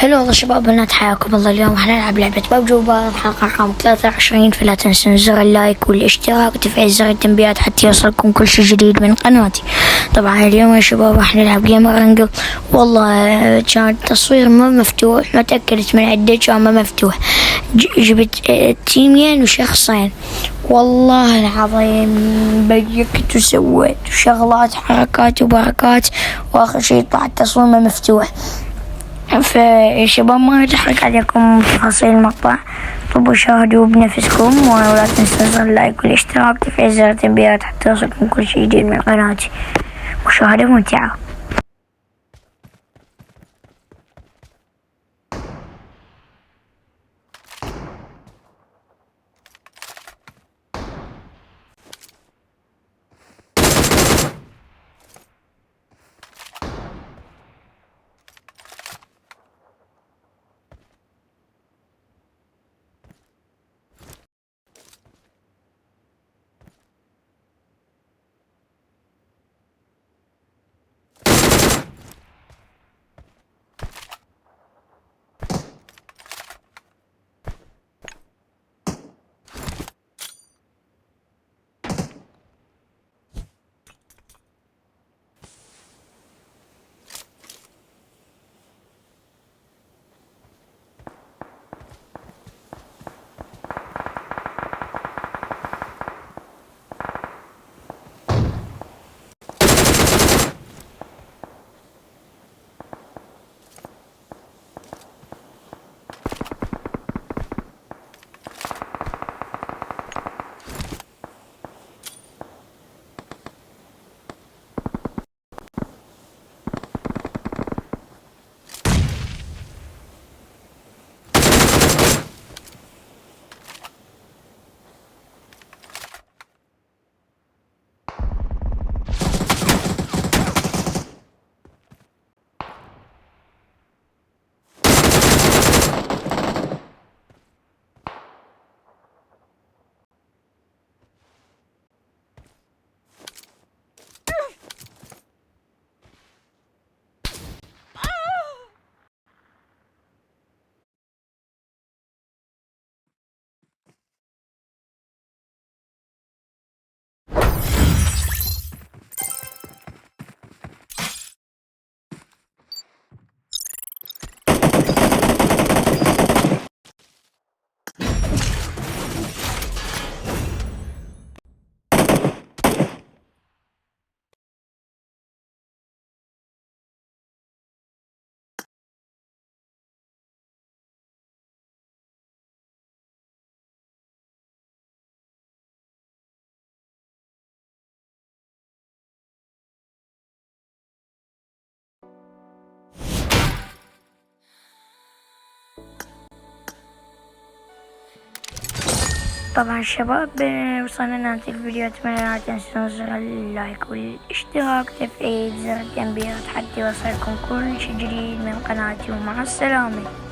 هلا والله شباب بنات، حياكم الله. اليوم حنلعب لعبة ببجي وبار، حلقة رقم 23. فلا تنسون زر اللايك والاشتراك وتفعيل زر التنبيهات حتى يوصلكم كل شي جديد من قناتي. طبعا اليوم يا شباب راح نلعب جيم رانجل. والله كان التصوير ما مفتوح، ما تأكدت من عدة كان ما مفتوح. جبت تيمين وشخصين، والله العظيم بيكت وسويت وشغلات حركات وبركات، واخر شي طلع التصوير ما مفتوح. فيا شباب ما راح احرق عليكم تفاصيل المقطع، طبوا شاهدوا بنفسكم، ولا تنسوا زر اللايك والاشتراك وتفعيل زر التنبيهات حتى يوصلكم كل شي جديد من قناتي. مشاهدة ممتعة. طبعا شباب وصلنا لنهاية الفيديو، اتمنى لا تنسون زر اللايك والاشتراك وتفعيل زر التنبيهات حتى يوصلكم كل شي جديد من قناتي، ومع السلامة.